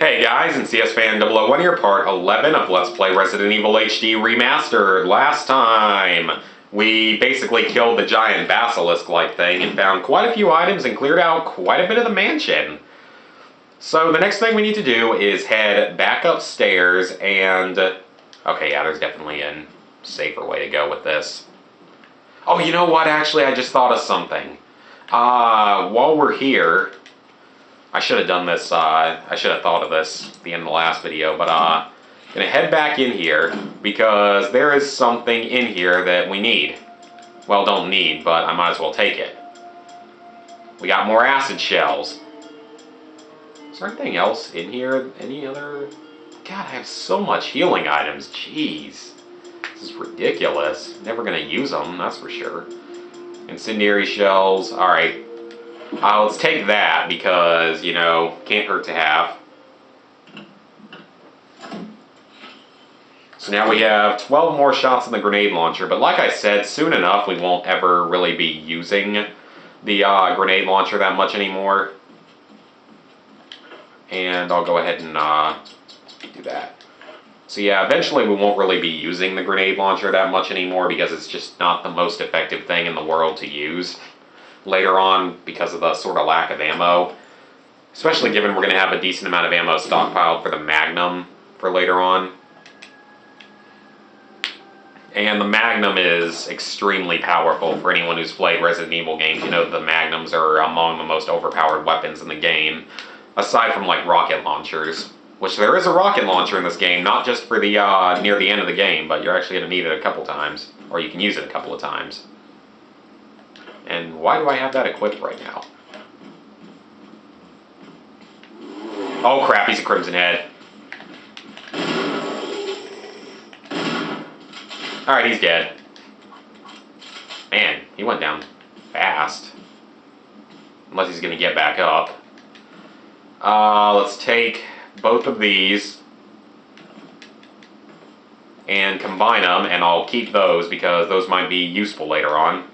Hey guys, and CS Fan 001 here, part 11 of Let's Play Resident Evil HD Remaster. Last time, we basically killed the giant basilisk-like thing and found quite a few items and cleared out quite a bit of the mansion. So the next thing we need to do is head back upstairs and... Okay, yeah, there's definitely a safer way to go with this. Oh, you know what? Actually, I just thought of something. While we're here... I should have done this, I should have thought of this at the end of the last video, but gonna head back in here because there is something in here that we need. Well, don't need, but I might as well take it. We got more acid shells. Is there anything else in here? Any other? God, I have so much healing items, jeez. This is ridiculous. Never gonna use them, that's for sure. Incendiary shells, alright. Let's take that because, you know, can't hurt to have. So now we have 12 more shots in the grenade launcher, but like I said, soon enough we won't ever really be using the grenade launcher that much anymore. And I'll go ahead and do that. So yeah, eventually we won't really be using the grenade launcher that much anymore because it's just not the most effective thing in the world to use later on because of the sort of lack of ammo. Especially given we're going to have a decent amount of ammo stockpiled for the Magnum for later on. And the Magnum is extremely powerful for anyone who's played Resident Evil games. You know the Magnums are among the most overpowered weapons in the game. Aside from like rocket launchers. Which there is a rocket launcher in this game, not just for the near the end of the game, but you're actually going to need it a couple times. Or you can use it a couple of times. And why do I have that equipped right now? Oh crap, he's a Crimson Head. Alright, he's dead. Man, he went down fast. Unless he's going to get back up. Let's take both of these and combine them, and I'll keep those because those might be useful later on.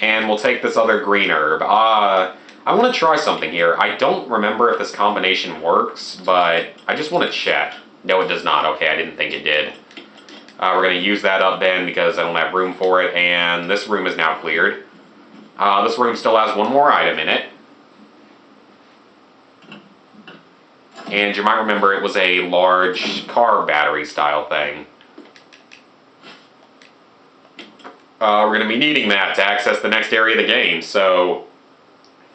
And we'll take this other green herb. I want to try something here. I don't remember if this combination works, but I just want to check. No, it does not. Okay, I didn't think it did. We're going to use that up then because I don't have room for it, and this room is now cleared. This room still has one more item in it. And you might remember it was a large car battery style thing. We're going to be needing that to access the next area of the game, so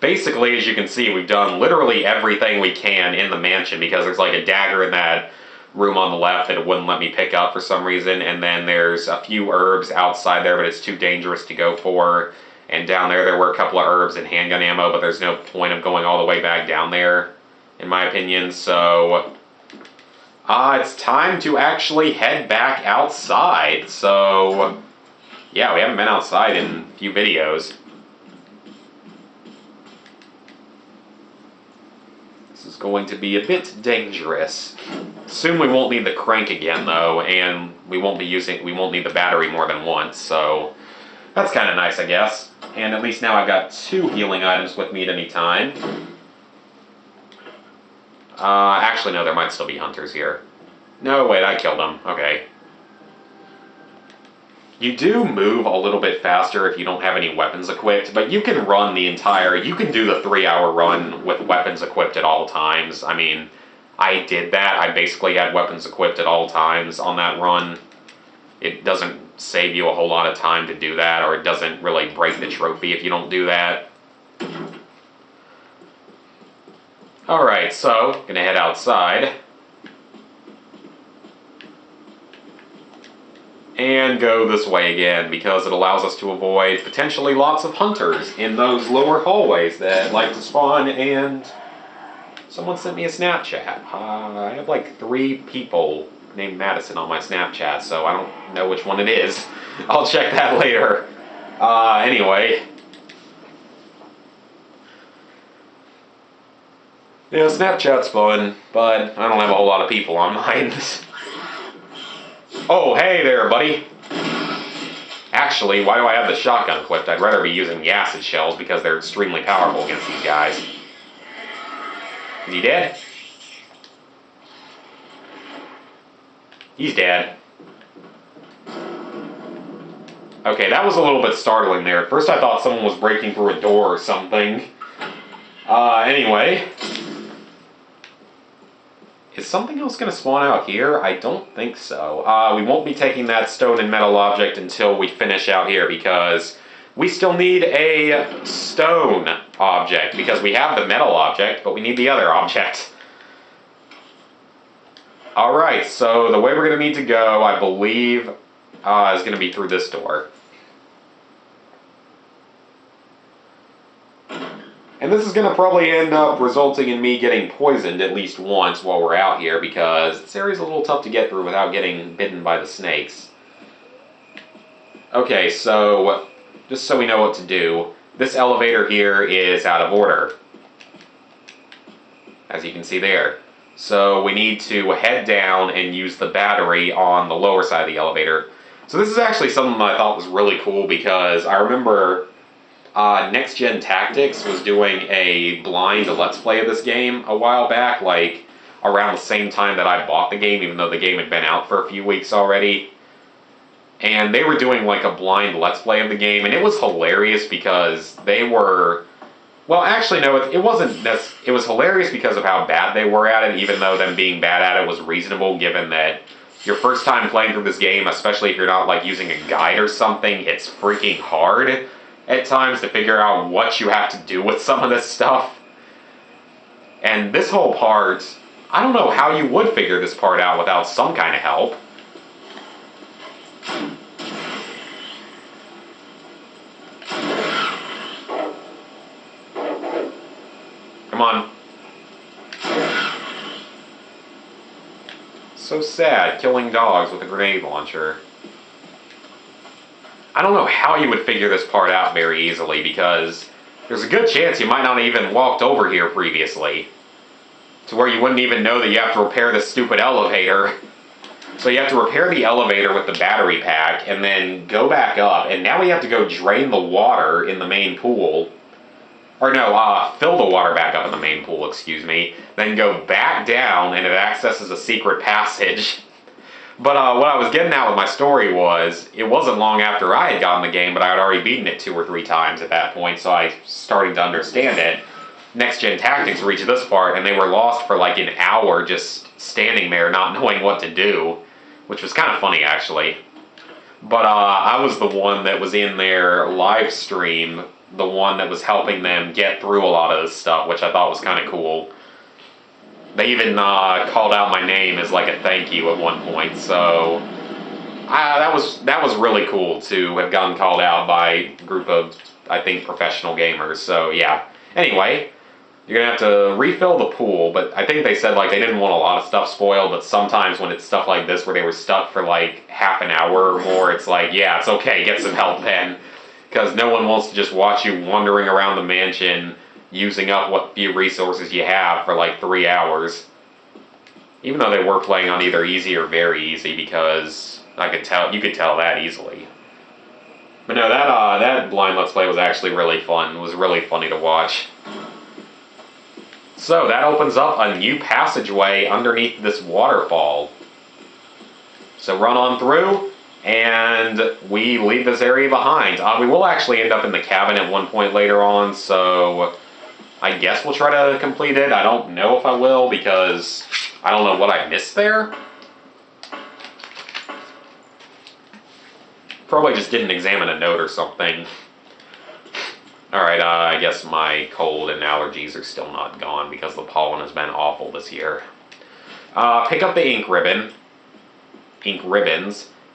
basically, as you can see, we've done literally everything we can in the mansion because there's like a dagger in that room on the left that it wouldn't let me pick up for some reason, and then there's a few herbs outside there, but it's too dangerous to go for, and down there were a couple of herbs and handgun ammo, but there's no point of going all the way back down there, in my opinion, so it's time to actually head back outside, so... Yeah, we haven't been outside in a few videos. This is going to be a bit dangerous. Soon we won't need the crank again though, and we won't need the battery more than once, so that's kind of nice, I guess. And at least now I've got 2 healing items with me at any time. Actually no, there might still be hunters here. No, wait, I killed them. Okay. You do move a little bit faster if you don't have any weapons equipped, but you can run the entire... You can do the 3-hour run with weapons equipped at all times. I mean, I did that. I basically had weapons equipped at all times on that run. It doesn't save you a whole lot of time to do that, or it doesn't really break the trophy if you don't do that. Alright, so, gonna head outside. And go this way again, because it allows us to avoid potentially lots of hunters in those lower hallways that like to spawn, and someone sent me a Snapchat. I have like 3 people named Madison on my Snapchat, so I don't know which one it is. I'll check that later. Anyway. Yeah, Snapchat's fun, but I don't have a whole lot of people on mine. Oh, hey there, buddy. Actually, why do I have the shotgun equipped? I'd rather be using the acid shells because they're extremely powerful against these guys. Is he dead? He's dead. Okay, that was a little bit startling there. At first I thought someone was breaking through a door or something. Anyway. Is something else going to spawn out here? I don't think so. We won't be taking that stone and metal object until we finish out here because we still need a stone object because we have the metal object, but we need the other object. Alright, so the way we're going to need to go, I believe, is going to be through this door. And this is going to probably end up resulting in me getting poisoned at least once while we're out here because this area is a little tough to get through without getting bitten by the snakes. Okay, so just so we know what to do, this elevator here is out of order, as you can see there. So we need to head down and use the battery on the lower side of the elevator. So this is actually something that I thought was really cool because I remember Next Gen Tactics was doing a blind Let's Play of this game a while back, like around the same time that I bought the game, even though the game had been out for a few weeks already. And they were doing like a blind Let's Play of the game, and it was hilarious because they were... Well, actually, no, it wasn't. It was hilarious because of how bad they were at it, even though them being bad at it was reasonable, given that your first time playing through this game, especially if you're not like using a guide or something, it's freaking hard at times to figure out what you have to do with some of this stuff. And this whole part, I don't know how you would figure this part out without some kind of help. Come on. So sad, killing dogs with a grenade launcher. I don't know how you would figure this part out very easily because there's a good chance you might not have even walked over here previously. To where you wouldn't even know that you have to repair this stupid elevator. So you have to repair the elevator with the battery pack and then go back up, and now we have to go drain the water in the main pool. Or no, fill the water back up in the main pool, excuse me. Then go back down and it accesses a secret passage. But what I was getting at with my story was, it wasn't long after I had gotten the game, but I had already beaten it 2 or 3 times at that point, so I was starting to understand it. Next Gen Tactics reached this part, and they were lost for like an hour just standing there not knowing what to do, which was kind of funny actually. But I was the one that was in their live stream, the one that was helping them get through a lot of this stuff, which I thought was kind of cool. They even called out my name as like a thank you at one point, so that was really cool to have gotten called out by a group of, I think, professional gamers. So yeah. Anyway, you're gonna have to refill the pool, but I think they said like they didn't want a lot of stuff spoiled, but sometimes when it's stuff like this where they were stuck for like half an hour or more, it's like, yeah, it's okay, get some help then. Because no one wants to just watch you wandering around the mansion using up what few resources you have for like 3 hours. Even though they were playing on either easy or very easy, because you could tell that easily. But no, that blind Let's Play was actually really fun. It was really funny to watch. So that opens up a new passageway underneath this waterfall. So run on through, and we leave this area behind. We will actually end up in the cabin at one point later on, so I guess we'll try to complete it. I don't know if I will, because I don't know what I missed there. Probably just didn't examine a note or something. Alright, I guess my cold and allergies are still not gone because the pollen has been awful this year. Pick up the ink ribbons,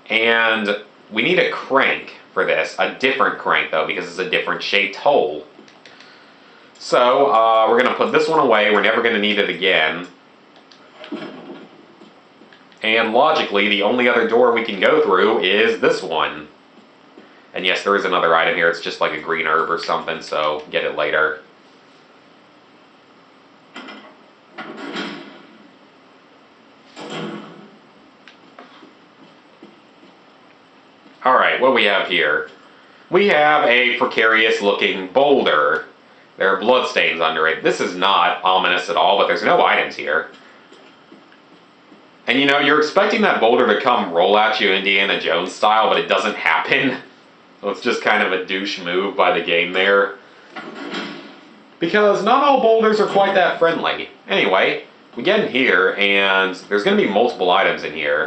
and we need a crank for this. A different crank, though, because it's a different shaped hole. So, we're going to put this one away. We're never going to need it again. And logically, the only other door we can go through is this one. And yes, there is another item here. It's just like a green herb or something, so get it later. Alright, what do we have here? We have a precarious looking boulder. There are bloodstains under it. This is not ominous at all, but there's no items here. And you know, you're expecting that boulder to come roll at you Indiana Jones style, but it doesn't happen. So it's just kind of a douche move by the game there. Because not all boulders are quite that friendly. Anyway, we get in here, and there's going to be multiple items in here.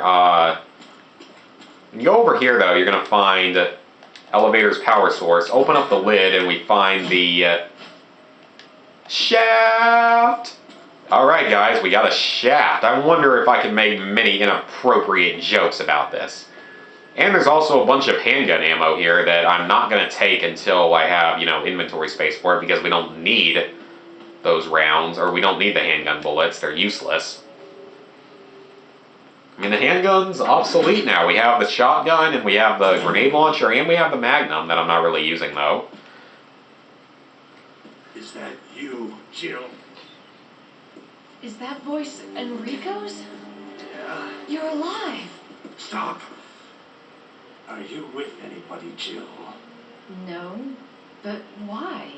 When you go over here, though, you're going to find elevator's power source. Open up the lid, and we find the shaft. Alright, guys, we got a shaft. I wonder if I can make many inappropriate jokes about this. And there's also a bunch of handgun ammo here that I'm not going to take until I have, you know, inventory space for it, because we don't need those rounds, or we don't need the handgun bullets. They're useless. I mean, the handgun's obsolete now. We have the shotgun, and we have the grenade launcher, and we have the Magnum that I'm not really using, though. Is that you, Jill? Is that voice Enrico's? Yeah. You're alive. Stop. Are you with anybody, Jill? No, but why?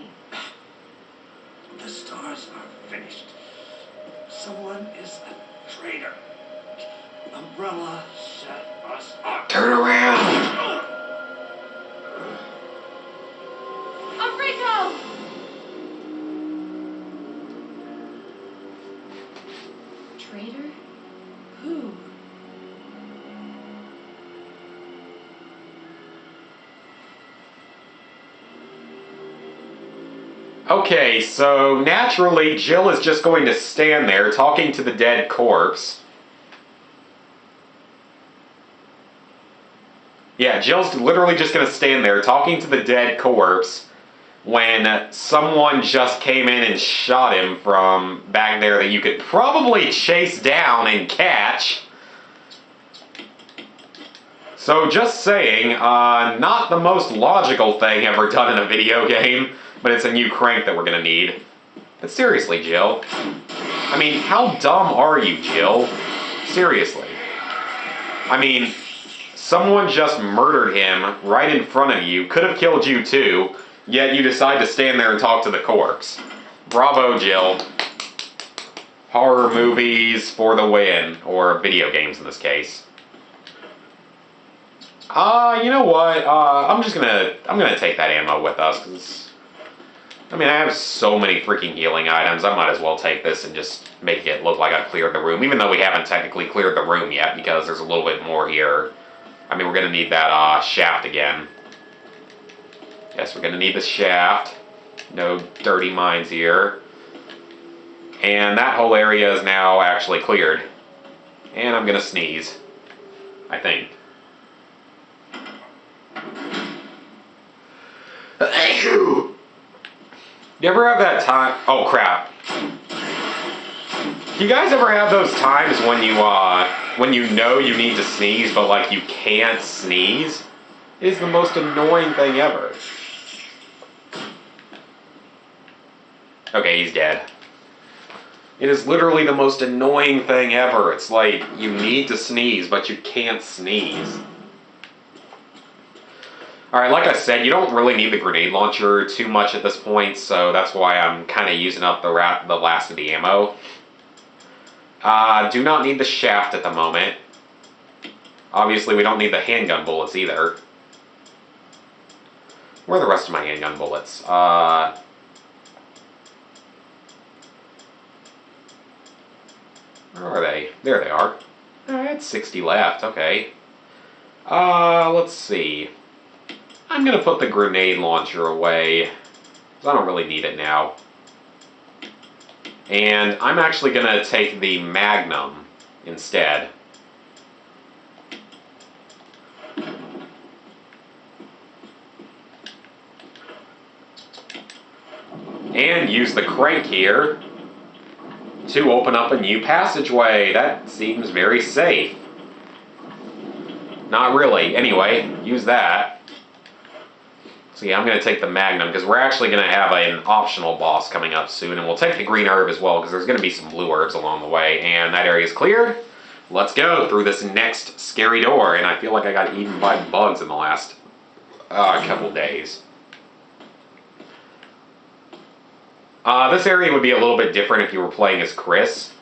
The stars are finished. Someone is a traitor. Umbrella set us up. Turn around! Enrico! Traitor? Who? Okay, so naturally, Jill is just going to stand there talking to the dead corpse. Yeah, Jill's literally just going to stand there talking to the dead corpse when someone just came in and shot him from back there that you could probably chase down and catch. So just saying, not the most logical thing ever done in a video game, but it's a new crank that we're going to need. But seriously, Jill. I mean, how dumb are you, Jill? Seriously. I mean, someone just murdered him right in front of you, could have killed you too, yet you decide to stand there and talk to the corpse. Bravo, Jill. Horror movies for the win, or video games in this case. You know what? I'm gonna take that ammo with us, because I mean, I have so many freaking healing items, I might as well take this and just make it look like I've cleared the room, even though we haven't technically cleared the room yet, because there's a little bit more here. I mean, we're gonna need that shaft again. Yes, we're gonna need the shaft. No dirty mines here. And that whole area is now actually cleared. And I'm gonna sneeze. I think. You ever have that time? Oh crap! Do you guys ever have those times when you know you need to sneeze, but like you can't sneeze? It is the most annoying thing ever. Okay, he's dead. It is literally the most annoying thing ever. It's like you need to sneeze, but you can't sneeze. Alright, like I said, you don't really need the grenade launcher too much at this point, so that's why I'm kind of using up the last of the ammo. Do not need the shaft at the moment. Obviously, we don't need the handgun bullets either. Where are the rest of my handgun bullets? Where are they? There they are. Alright, 60 left, okay. Let's see. I'm gonna put the grenade launcher away, because I don't really need it now. And I'm actually gonna take the Magnum instead. And use the crank here to open up a new passageway. That seems very safe. Not really. Anyway, use that. So yeah, I'm going to take the Magnum, because we're actually going to have an optional boss coming up soon, and we'll take the green herb as well, because there's going to be some blue herbs along the way, and that area is cleared. Let's go through this next scary door, and I feel like I got eaten by bugs in the last couple days. This area would be a little bit different if you were playing as Chris.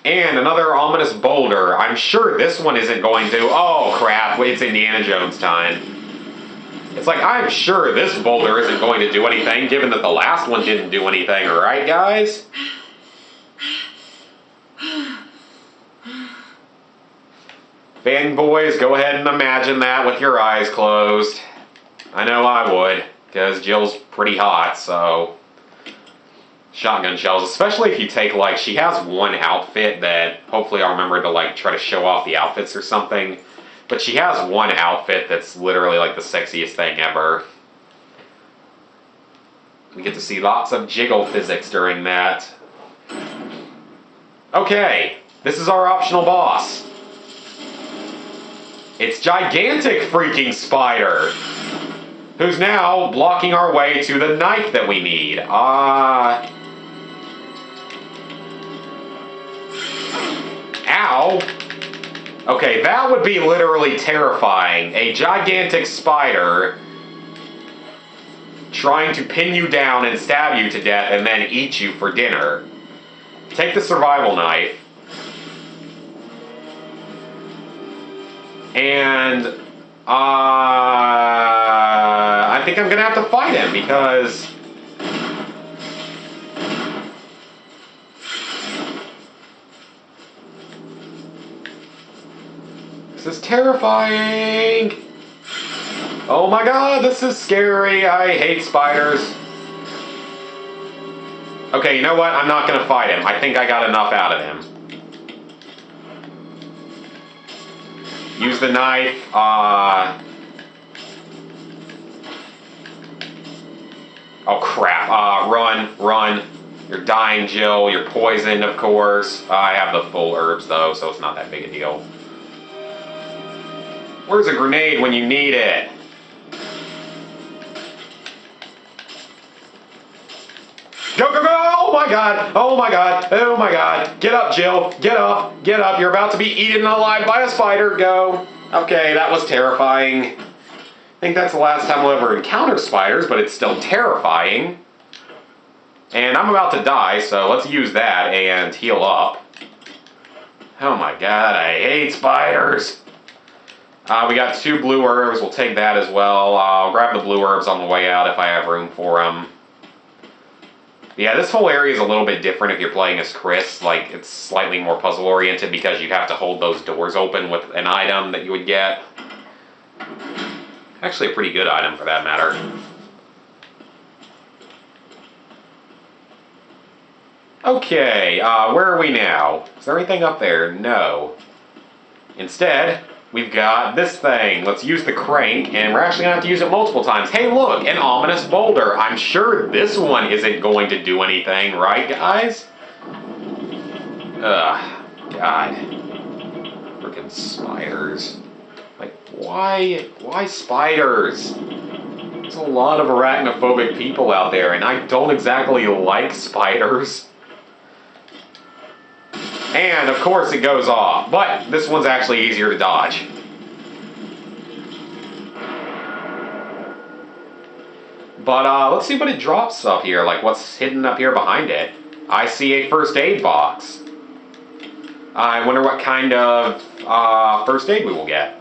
And another ominous boulder. I'm sure this one isn't going to... Oh, crap. It's Indiana Jones time. It's like, I'm sure this boulder isn't going to do anything, given that the last one didn't do anything, right, guys? Fanboys, go ahead and imagine that with your eyes closed. I know I would, because Jill's pretty hot, so... Shotgun shells, especially if you take, like, she has one outfit that hopefully I'll remember to, like, try to show off the outfits or something. But she has one outfit that's literally, like, the sexiest thing ever. We get to see lots of jiggle physics during that. Okay, this is our optional boss. It's gigantic freaking spider, who's now blocking our way to the knife that we need. Ow! Okay, that would be literally terrifying. A gigantic spider trying to pin you down and stab you to death and then eat you for dinner. Take the survival knife. And, I think I'm gonna have to fight him because... This is terrifying! Oh my god, this is scary! I hate spiders. Okay, you know what? I'm not gonna fight him. I think I got enough out of him. Use the knife. Oh crap. Run. You're dying, Jill. You're poisoned, of course. I have the full herbs, though, so it's not that big a deal. Where's a grenade when you need it? Go, go, go! Oh my god! Oh my god! Oh my god! Get up, Jill! Get up! Get up! You're about to be eaten alive by a spider! Go! Okay, that was terrifying. I think that's the last time we'll ever encounter spiders, but it's still terrifying. And I'm about to die, so let's use that and heal up. Oh my god, I hate spiders! We got 2 blue herbs, we'll take that as well. I'll grab the blue herbs on the way out if I have room for them. Yeah, this whole area is a little bit different if you're playing as Chris. Like, it's slightly more puzzle-oriented because you have to hold those doors open with an item that you would get. Actually, a pretty good item for that matter. Okay, where are we now? Is there anything up there? No. Instead, we've got this thing. Let's use the crank, and we're actually going to have to use it multiple times. Hey, look, an ominous boulder. I'm sure this one isn't going to do anything, right, guys? Ugh, God. Frickin' spiders. Like, why spiders? There's a lot of arachnophobic people out there, and I don't exactly like spiders. And, of course, it goes off. But this one's actually easier to dodge. But, let's see what it drops up here. Like, what's hidden up here behind it. I see a first aid box. I wonder what kind of, first aid we will get.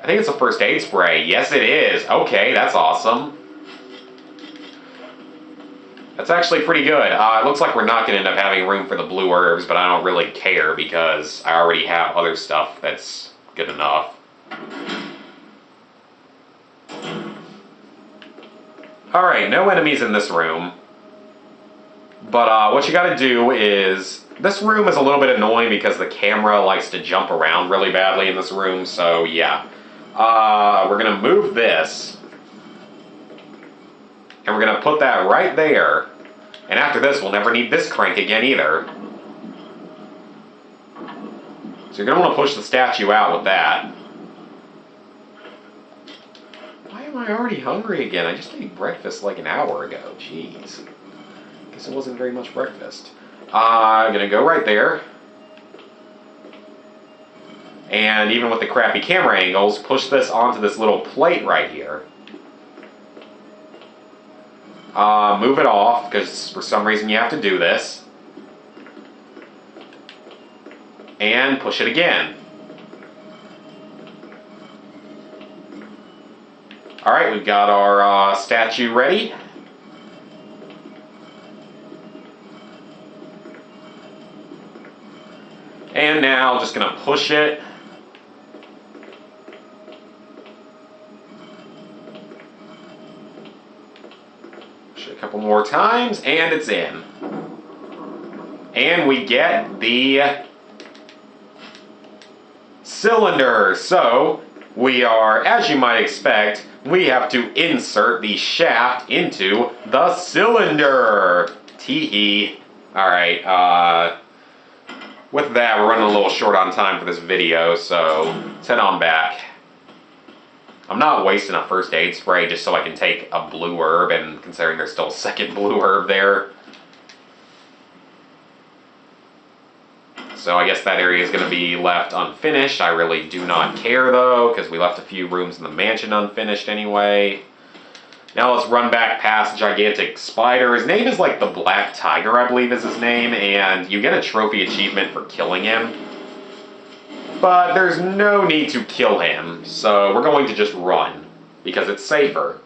I think it's a first aid spray. Yes, it is. Okay, that's awesome. That's actually pretty good. It looks like we're not going to end up having room for the blue herbs, but I don't really care because I already have other stuff that's good enough. Alright, no enemies in this room. But what you gotta do is... This room is a little bit annoying because the camera likes to jump around really badly in this room, so yeah. We're gonna move this. And we're going to put that right there. And after this, we'll never need this crank again either. So you're going to want to push the statue out with that. Why am I already hungry again? I just ate breakfast like an hour ago. Jeez. Guess it wasn't very much breakfast. I'm going to go right there. And even with the crappy camera angles, push this onto this little plate right here. move it off, because for some reason you have to do this. And push it again. Alright, we've got our statue ready. And now, just gonna push it. Push it a couple more times, and it's in. And we get the cylinder. So, we are, as you might expect, we have to insert the shaft into the cylinder. Tee-hee. Alright, with that, we're running a little short on time for this video, so let's head on back. I'm not wasting a first aid spray just so I can take a blue herb, and considering there's still a second blue herb there. So I guess that area is going to be left unfinished. I really do not care though, because we left a few rooms in the mansion unfinished anyway. Now let's run back past Gigantic Spider. His name is like the Black Tiger, I believe is his name, and you get a trophy achievement for killing him. But there's no need to kill him, so we're going to just run, because it's safer.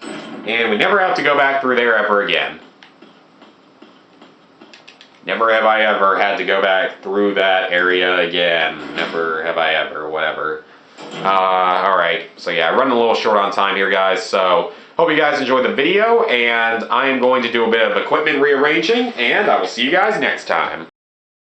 And we never have to go back through there ever again. Never have I ever had to go back through that area again. Never have I ever, whatever. Alright, so yeah, running a little short on time here, guys, so hope you guys enjoyed the video, and I am going to do a bit of equipment rearranging, and I will see you guys next time.